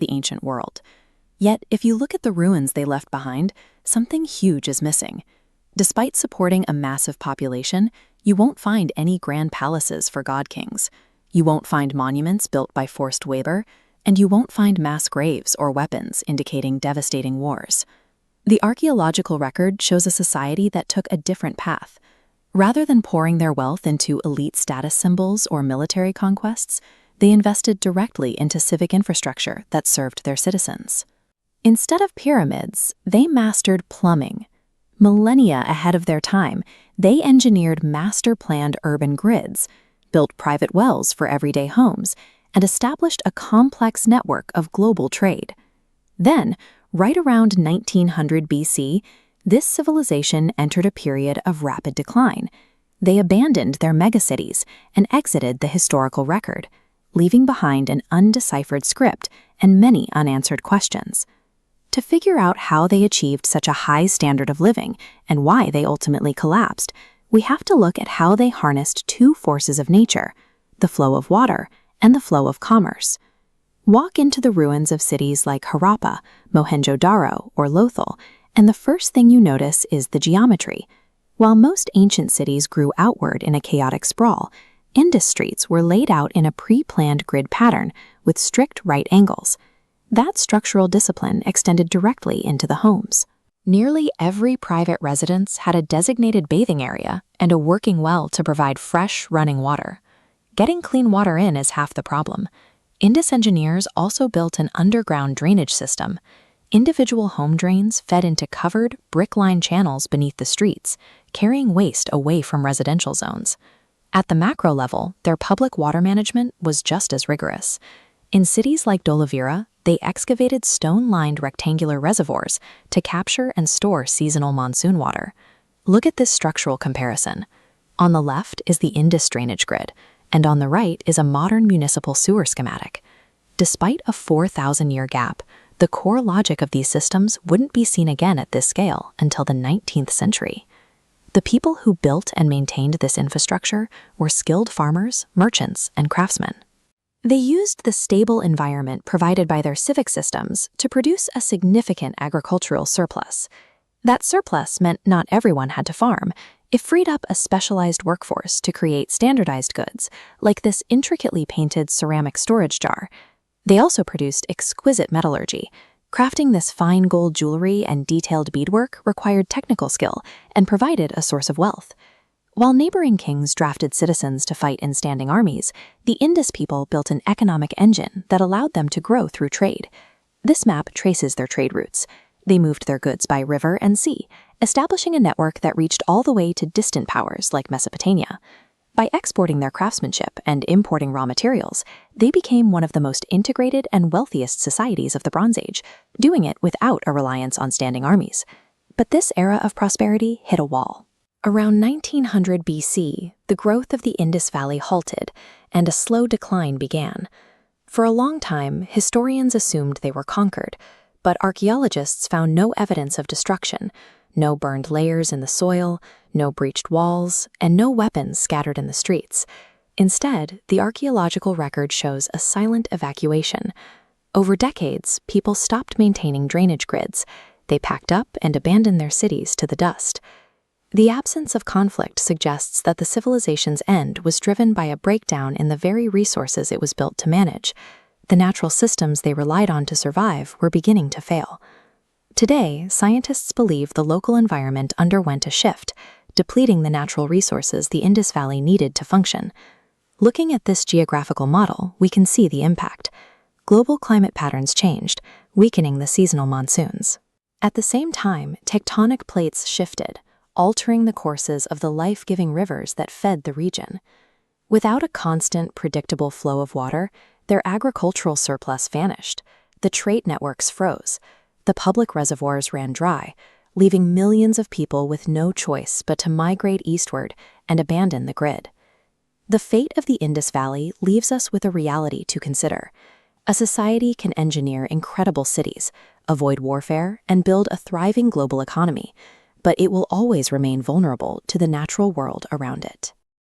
the ancient world. Yet, if you look at the ruins they left behind, something huge is missing. Despite supporting a massive population, you won't find any grand palaces for god kings. You won't find monuments built by forced labor, and you won't find mass graves or weapons indicating devastating wars. The archaeological record shows a society that took a different path. Rather than pouring their wealth into elite status symbols or military conquests, they invested directly into civic infrastructure that served their citizens. Instead of pyramids, they mastered plumbing. Millennia ahead of their time, they engineered master-planned urban grids, built private wells for everyday homes, and established a complex network of global trade. Then, right around 1900 BC, this civilization entered a period of rapid decline. They abandoned their megacities and exited the historical record, leaving behind an undeciphered script and many unanswered questions. To figure out how they achieved such a high standard of living and why they ultimately collapsed, we have to look at how they harnessed two forces of nature, the flow of water and the flow of commerce. Walk into the ruins of cities like Harappa, Mohenjo-daro, or Lothal, and the first thing you notice is the geometry. While most ancient cities grew outward in a chaotic sprawl, Indus streets were laid out in a pre-planned grid pattern with strict right angles. That structural discipline extended directly into the homes. Nearly every private residence had a designated bathing area and a working well to provide fresh, running water. Getting clean water in is half the problem. Indus engineers also built an underground drainage system. Individual home drains fed into covered, brick-lined channels beneath the streets, carrying waste away from residential zones. At the macro level, their public water management was just as rigorous. In cities like Dholavira, they excavated stone-lined rectangular reservoirs to capture and store seasonal monsoon water. Look at this structural comparison. On the left is the Indus drainage grid, and on the right is a modern municipal sewer schematic. Despite a 4,000-year gap, the core logic of these systems wouldn't be seen again at this scale until the 19th century. The people who built and maintained this infrastructure were skilled farmers, merchants, and craftsmen. They used the stable environment provided by their civic systems to produce a significant agricultural surplus. That surplus meant not everyone had to farm. It freed up a specialized workforce to create standardized goods, like this intricately painted ceramic storage jar. They also produced exquisite metallurgy. Crafting this fine gold jewelry and detailed beadwork required technical skill and provided a source of wealth. While neighboring kings drafted citizens to fight in standing armies, the Indus people built an economic engine that allowed them to grow through trade. This map traces their trade routes. They moved their goods by river and sea, establishing a network that reached all the way to distant powers like Mesopotamia. By exporting their craftsmanship and importing raw materials, they became one of the most integrated and wealthiest societies of the Bronze Age, doing it without a reliance on standing armies. But this era of prosperity hit a wall. Around 1900 BC, the growth of the Indus Valley halted, and a slow decline began. For a long time, historians assumed they were conquered, but archaeologists found no evidence of destruction, no burned layers in the soil, no breached walls, and no weapons scattered in the streets. Instead, the archaeological record shows a silent evacuation. Over decades, people stopped maintaining drainage grids. They packed up and abandoned their cities to the dust. The absence of conflict suggests that the civilization's end was driven by a breakdown in the very resources it was built to manage. The natural systems they relied on to survive were beginning to fail. Today, scientists believe the local environment underwent a shift, depleting the natural resources the Indus Valley needed to function. Looking at this geographical model, we can see the impact. Global climate patterns changed, weakening the seasonal monsoons. At the same time, tectonic plates shifted, altering the courses of the life-giving rivers that fed the region. Without a constant, predictable flow of water, their agricultural surplus vanished. The trade networks froze. The public reservoirs ran dry, leaving millions of people with no choice but to migrate eastward and abandon the grid. The fate of the Indus Valley leaves us with a reality to consider. A society can engineer incredible cities, avoid warfare, and build a thriving global economy, but it will always remain vulnerable to the natural world around it.